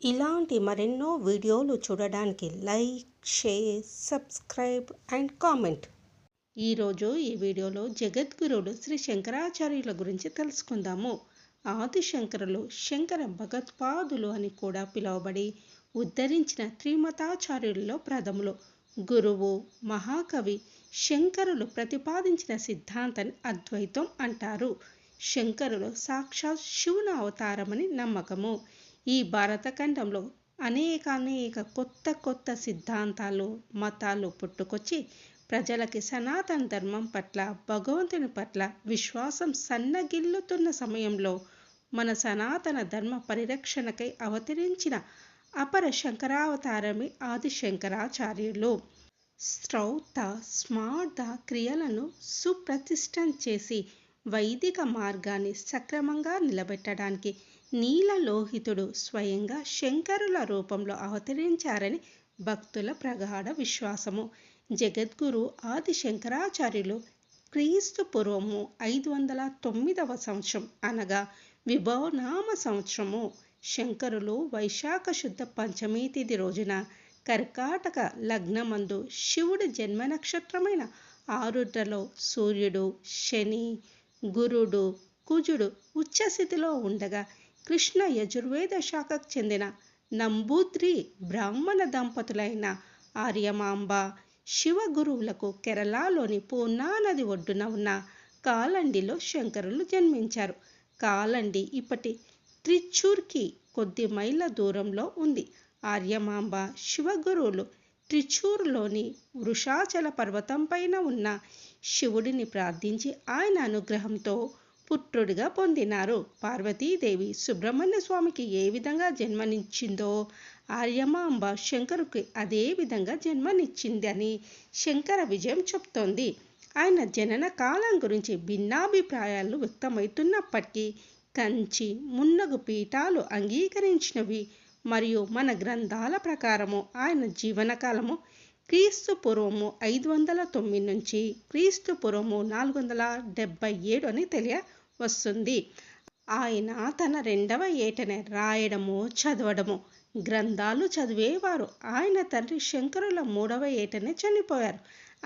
ఇలాంటి మరెన్నో వీడియోలు చూడడానికి like, share, subscribe and comment. ఈరోజు ఈ వీడియోలో జగద్గురుడు శ్రీ శంకరాచార్యుల గురించి తెలుసుకుందాము. ఆదిశంకరులు శంకర భగవత్పాదులు అని కూడా పిలువబడి ఉద్ధరించిన త్రిమతాచార్యులలో ప్రథములు. గురువు, మహాకవి శంకరులు ప్రతిపాదించిన సిద్ధాంతాన్ని అద్వైతం అంటారు. శంకరులు సాక్షాత్ శివుని అవతారమని నమ్మకము. ఈ భారతఖండంలో అనేక కొత్త సిద్ధాంతాలు, మతాలు పుట్టుకొచ్చి ప్రజలకి సనాతన ధర్మం పట్ల, భగవంతుని పట్ల విశ్వాసం సన్నగిల్లుతున్న సమయంలో మన సనాతన ధర్మ పరిరక్షణకై అవతరించిన అపర శంకరావతారమే ఆదిశంకరాచార్యులు. శ్రౌత స్మార్త క్రియలను సుప్రతిష్టం చేసి వైదిక మార్గాన్ని సక్రమంగా నిలబెట్టడానికి నీలలోహితుడు స్వయంగా శంకరుల రూపంలో అవతరించారని భక్తుల ప్రగాఢ విశ్వాసము. జగద్గురు ఆది శంకరాచార్యులు క్రీస్తు పూర్వము 509వ సంవత్సరం అనగా విభవనామ సంవత్సరము. శంకరులు వైశాఖ శుద్ధ పంచమి తిథి రోజున కర్కాటక లగ్నమందు శివుడి జన్మ నక్షత్రమైన ఆరుద్రలో సూర్యుడు, శని, గురుడు, కుజుడు ఉచ్చస్థితిలో ఉండగా కృష్ణ యజుర్వేద శాఖకు చెందిన నంబూద్రి బ్రాహ్మణ దంపతులైన ఆర్యమాంబ, శివ గురువులకు కేరళలోని పూర్ణా నది ఒడ్డున ఉన్న కాలండిలో శంకరులు జన్మించారు. కాలండి ఇప్పటి త్రిచూర్కి కొద్ది మైళ్ళ దూరంలో ఉంది. ఆర్యమాంబ శివగురువులు త్రిచూర్లోని వృషాచల పర్వతం పైన ఉన్న శివుడిని ప్రార్థించి ఆయన అనుగ్రహంతో పుత్రుడిగా పొందినారు. పార్వతీదేవి సుబ్రహ్మణ్య స్వామికి ఏ విధంగా జన్మనిచ్చిందో ఆర్యమాంబ శంకరుకి అదే విధంగా జన్మనిచ్చింది అని శంకర విజయం చెప్తోంది. ఆయన జనన కాలం గురించి భిన్నాభిప్రాయాలు వ్యక్తమవుతున్నప్పటికీ కంచి, మున్నగు పీఠాలు అంగీకరించినవి మరియు మన గ్రంథాల ప్రకారము ఆయన జీవనకాలము క్రీస్తు పూర్వము 509 నుంచి క్రీస్తు పూర్వము 477 అని తెలియవస్తుంది. ఆయన తన 2వ ఏటనే రాయడము, చదవడము, గ్రంథాలు చదివేవారు. ఆయన తండ్రి శంకరుల 3వ ఏటనే చనిపోయారు.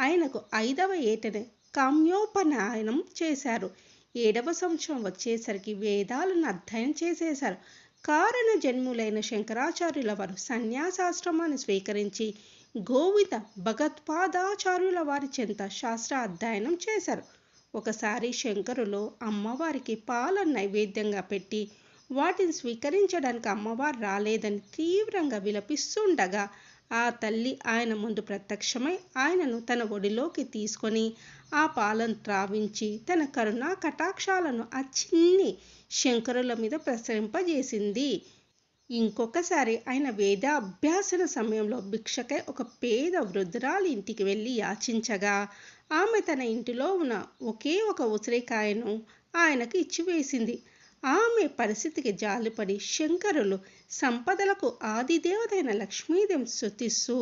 ఆయనకు 5వ ఏటనే కామ్యోపనయనం చేశారు. 7వ సంవత్సరం వచ్చేసరికి వేదాలను అధ్యయనం చేసేశారు. కారణ జన్ములైన శంకరాచార్యుల వారు సన్యాసాశ్రమాన్ని స్వీకరించి గోవింద భగవత్పాదాచార్యుల వారి చెంత శాస్త్ర అధ్యయనం చేశారు. ఒకసారి శంకరులు అమ్మవారికి పాలను నైవేద్యంగా పెట్టి వాటిని స్వీకరించడానికి అమ్మవారు రాలేదని తీవ్రంగా విలపిస్తుండగా ఆ తల్లి ఆయన ముందు ప్రత్యక్షమై ఆయనను తన ఒడిలోకి తీసుకొని ఆ పాలను త్రావించి తన కరుణా కటాక్షాలను ఆ చిన్ని శంకరుల మీద ప్రసరింపజేసింది. ఇంకొకసారి ఆయన వేద అభ్యాసన సమయంలో భిక్షకై ఒక పేద వృద్ధురాలి ఇంటికి వెళ్ళి యాచించగా ఆమె తన ఇంటిలో ఉన్న ఒకే ఒక ఉసిరికాయను ఆయనకు ఇచ్చివేసింది. ఆమె పరిస్థితికి జాలిపడి శంకరులు సంపదలకు ఆదిదేవతైన లక్ష్మీదేవిని స్తుతిస్తూ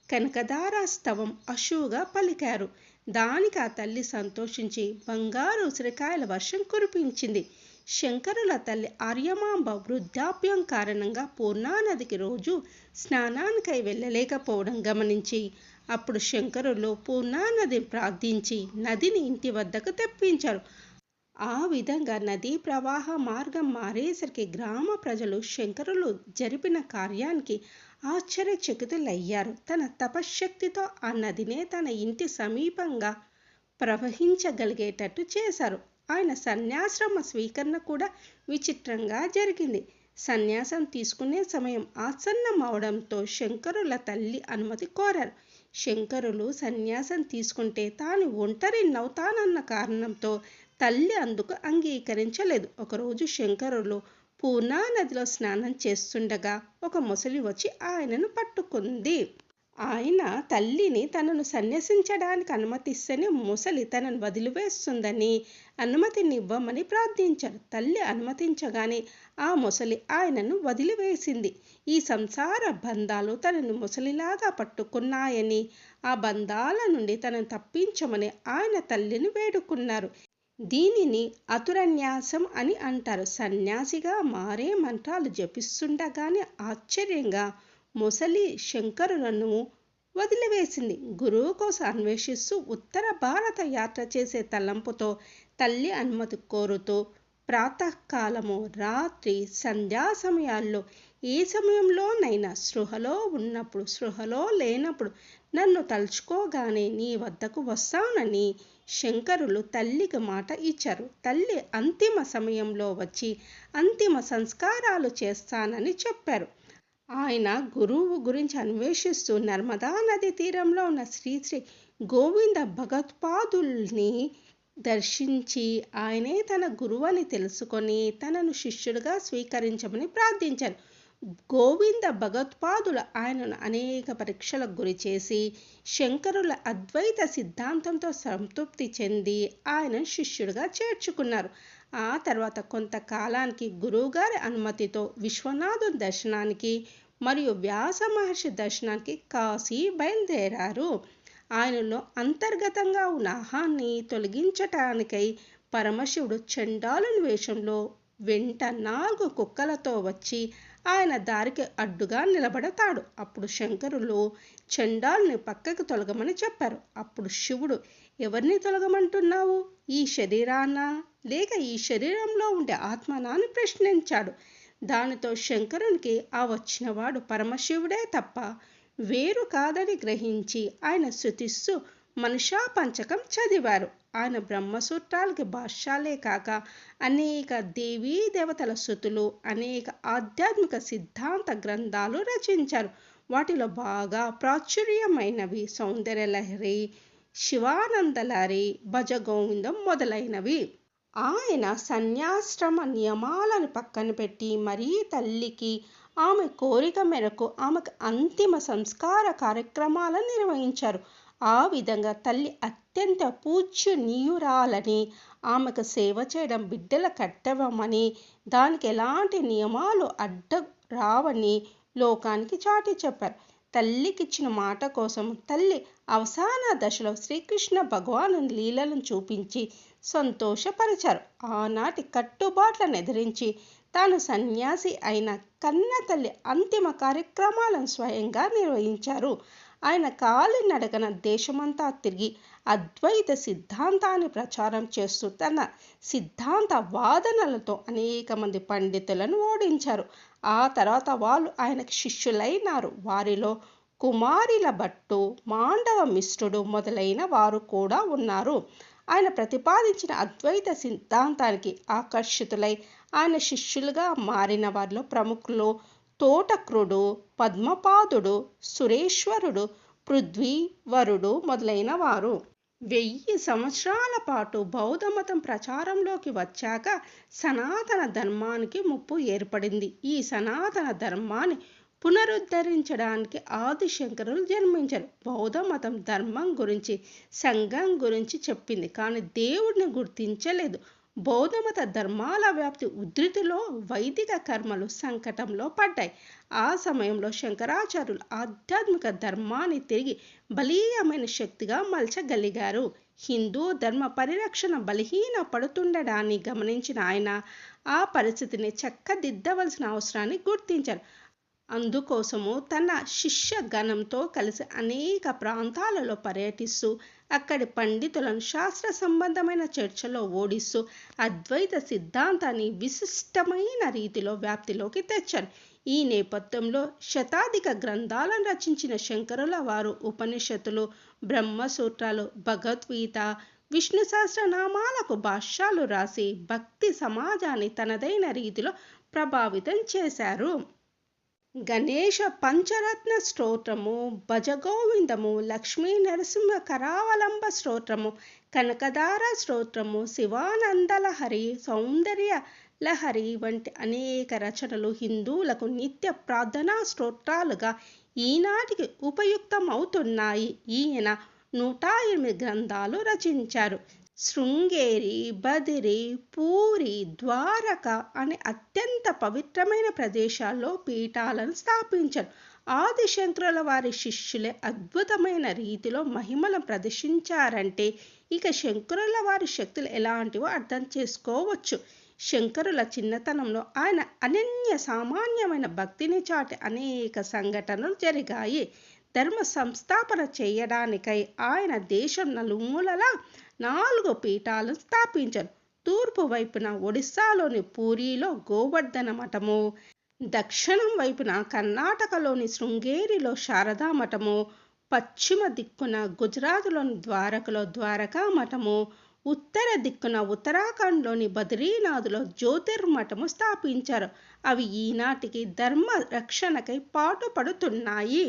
కనకదారాస్తవం అశువుగా పలికారు. దానికి ఆ తల్లి సంతోషించి బంగారు ఉసిరికాయల వర్షం కురిపించింది. శంకరుల తల్లి ఆర్యమాంబ వృద్ధాప్యం కారణంగా పూర్ణా నదికి రోజు స్నానానికై వెళ్ళలేకపోవడం గమనించి అప్పుడు శంకరులు పూర్ణా నదిని ప్రార్థించి నదిని ఇంటి వద్దకు తెప్పించారు. ఆ విధంగా నదీ ప్రవాహ మార్గం మారేసరికి గ్రామ ప్రజలు శంకరులు జరిపిన కార్యానికి ఆశ్చర్యచకితులయ్యారు. తన తపశ్శక్తితో ఆ నదినే తన ఇంటి సమీపంగా ప్రవహించగలిగేటట్టు చేశారు. ఆయన సన్యాశ్రమ స్వీకరణ కూడా విచిత్రంగా జరిగింది. సన్యాసం తీసుకునే సమయం ఆసన్నం అవడంతో శంకరుల తల్లి అనుమతి కోరారు. శంకరులు సన్యాసం తీసుకుంటే తాను ఒంటరినవుతానన్న కారణంతో తల్లి అందుకు అంగీకరించలేదు. ఒకరోజు శంకరులు పూర్ణా నదిలో స్నానం చేస్తుండగా ఒక మొసలి వచ్చి ఆయనను పట్టుకుంది. ఆయన తల్లిని తనను సన్యసించడానికి అనుమతిస్తేనే ముసలి తనను వదిలివేస్తుందని అనుమతినివ్వమని ప్రార్థించారు. తల్లి అనుమతించగానే ఆ ముసలి ఆయనను వదిలివేసింది. ఈ సంసార బంధాలు తనను ముసలిలాగా పట్టుకున్నాయని, ఆ బంధాల నుండి తనను తప్పించమని ఆయన తల్లిని వేడుకున్నారు. దీనిని అతురన్యాసం అని అంటారు. సన్యాసిగా మారే మంత్రాలు జపిస్తుండగానే ఆశ్చర్యంగా మొసలి శంకరులను వదిలివేసింది. గురువు కోసం అన్వేషిస్తూ ఉత్తర భారత యాత్ర చేసే తలంపుతో తల్లి అనుమతి కోరుతూ ప్రాతకాలము, రాత్రి, సంధ్యా సమయాల్లో ఏ సమయంలోనైనా స్పృహలో ఉన్నప్పుడు, స్పృహలో లేనప్పుడు నన్ను తలుచుకోగానే నీ వద్దకు వస్తానని శంకరులు తల్లికి మాట ఇచ్చారు. తల్లి అంతిమ సమయంలో వచ్చి అంతిమ సంస్కారాలు చేస్తానని చెప్పారు. ఆయన గురువు గురించి అన్వేషిస్తూ నర్మదా నది తీరంలో ఉన్న శ్రీ శ్రీ గోవింద భగవత్పాదుల్ని దర్శించి ఆయనే తన గురువు అని తెలుసుకొని తనను శిష్యుడిగా స్వీకరించమని ప్రార్థించారు. గోవింద భగవత్పాదులు ఆయనను అనేక పరీక్షలకు గురి చేసి శంకరుల అద్వైత సిద్ధాంతంతో సంతృప్తి చెంది ఆయనను శిష్యుడిగా చేర్చుకున్నారు. ఆ తర్వాత కొంతకాలానికి గురువుగారి అనుమతితో విశ్వనాథుని దర్శనానికి మరియు వ్యాస మహర్షి దర్శనానికి కాశీ బయలుదేరారు. ఆయనలో అంతర్గతంగా ఉన్న అహాన్ని తొలగించటానికై పరమశివుడు చండాలుని వేషంలో వెంట 4 కుక్కలతో వచ్చి ఆయన దారికి అడ్డుగా నిలబడతాడు. అప్పుడు శంకరులు చండాలుని పక్కకు తొలగమని చెప్పారు. అప్పుడు శివుడు, ఎవరిని తొలగమంటున్నావు? ఈ శరీరాన్నా లేక ఈ శరీరంలో ఉండే ఆత్మనా అని ప్రశ్నించాడు. దానితో శంకరునికి ఆ వచ్చినవాడు పరమశివుడే తప్ప వేరు కాదని గ్రహించి ఆయన స్తుతిస్తూ మనుషా పంచకం చదివారు. ఆయన బ్రహ్మసూత్రాలకి భాష్యాలే కాక అనేక దేవీ దేవతల స్తుతులు, అనేక ఆధ్యాత్మిక సిద్ధాంత గ్రంథాలు రచించారు. వాటిలో బాగా ప్రాచుర్యమైనవి సౌందర్యలహరి, శివానందలహరి, భజగోవిందం మొదలైనవి. ఆయన సన్యాశ్రమ నియమాలను పక్కన పెట్టి మరీ తల్లికి ఆమె కోరిక మేరకు ఆమెకు అంతిమ సంస్కార కార్యక్రమాలను నిర్వహించారు. ఆ విధంగా తల్లి అత్యంత పూజ్యనీయురాలని, ఆమెకు సేవ చేయడం బిడ్డల కర్తవ్యమని, దానికి ఎలాంటి నియమాలు అడ్డు రావని లోకానికి చాటి చెప్పారు. తల్లికిచ్చిన మాట కోసం తల్లి అవసాన దశలో శ్రీకృష్ణ భగవాను లీలలను చూపించి సంతోషపరిచారు. ఆనాటి కట్టుబాట్లను ఎదిరించి తాను సన్యాసి అయిన కన్న తల్లి అంతిమ కార్యక్రమాలను స్వయంగా నిర్వహించారు. ఆయన కాలినడకన దేశమంతా తిరిగి అద్వైత సిద్ధాంతాన్ని ప్రచారం చేస్తూ తన సిద్ధాంత వాదనలతో అనేక మంది పండితులను ఓడించారు. ఆ తర్వాత వాళ్ళు ఆయనకు శిష్యులైనారు. వారిలో కుమారిల భట్టు, మాండవ మిశ్రుడు మొదలైన వారు కూడా ఉన్నారు. ఆయన ప్రతిపాదించిన అద్వైత సిద్ధాంతానికి ఆకర్షితులై ఆయన శిష్యులుగా మారిన వారిలో ప్రముఖులు తోటక్రుడు, పద్మపాదుడు, సురేశ్వరుడు, పృథ్వీవరుడు మొదలైన వారు. 1000 సంవత్సరాల పాటు బౌద్ధమతం ప్రచారంలోకి వచ్చాక సనాతన ధర్మానికి ముప్పు ఏర్పడింది. ఈ సనాతన ధర్మాన్ని పునరుద్ధరించడానికి ఆదిశంకరులు జన్మించారు. బౌద్ధమతం ధర్మం గురించి, సంఘం గురించి చెప్పింది, కానీ దేవుడిని గుర్తించలేదు. బౌద్ధమత ధర్మాల వ్యాప్తి ఉధృతిలో వైదిక కర్మలు సంకటంలో పడ్డాయి. ఆ సమయంలో శంకరాచార్యులు ఆధ్యాత్మిక ధర్మాన్ని తిరిగి బలీయమైన శక్తిగా మలచగలిగారు. హిందూ ధర్మ పరిరక్షణ బలహీన పడుతుండడాన్ని గమనించిన ఆయన ఆ పరిస్థితిని చక్కదిద్దవలసిన అవసరాన్ని గుర్తించారు. అందుకోసము తన శిష్య గణంతో కలిసి అనేక ప్రాంతాలలో పర్యటిస్తూ అక్కడి పండితులను శాస్త్ర సంబంధమైన చర్చలో ఓడిస్తూ అద్వైత సిద్ధాంతాన్ని విశిష్టమైన రీతిలో వ్యాప్తిలోకి తెచ్చారు. ఈ నేపథ్యంలో శతాధిక గ్రంథాలను రచించిన శంకరుల వారు ఉపనిషత్తులు, బ్రహ్మసూత్రాలు, భగవద్గీత, విష్ణు సహస్రనామాలకు భాష్యాలు రాసి భక్తి సమాజాన్ని తనదైన రీతిలో ప్రభావితం చేశారు. గణేశ పంచరత్న స్తోత్రము, భజగోవిందము, లక్ష్మీ నరసింహ కరావలంబ స్తోత్రము, కనకదార స్తోత్రము, శివానందలహరి, సౌందర్య లహరి వంటి అనేక రచనలు హిందువులకు నిత్య ప్రార్థనా స్తోత్రాలుగా ఈనాటికి ఉపయుక్తమవుతున్నాయి. ఈయన 108 గ్రంథాలు రచించారు. శృంగేరి, బదిరి, పూరి, ద్వారక అనే అత్యంత పవిత్రమైన ప్రదేశాల్లో పీఠాలను స్థాపించారు. ఆదిశంకరుల వారి శిష్యులే అద్భుతమైన రీతిలో మహిమలను ప్రదర్శించారంటే ఇక శంకరుల వారి శక్తులు ఎలాంటివో అర్థం చేసుకోవచ్చు. శంకరుల చిన్నతనంలో ఆయన అనన్య సామాన్యమైన భక్తిని చాటి అనేక సంఘటనలు జరిగాయి. ధర్మ సంస్థాపన చేయడానికై ఆయన దేశం నలుమూలలా 4 పీఠాలను స్థాపించారు. తూర్పు వైపున ఒడిస్సాలోని పూరిలో గోవర్ధన మఠము, దక్షిణం వైపున కర్ణాటకలోని శృంగేరిలో శారదా మఠము, పశ్చిమ దిక్కున గుజరాత్లోని ద్వారకలో ద్వారకా మఠము, ఉత్తర దిక్కున ఉత్తరాఖండ్లోని బద్రీనాథ్లో జ్యోతిర్మఠము స్థాపించారు. అవి ఈనాటికి ధర్మ రక్షణకై పాటుపడుతున్నాయి.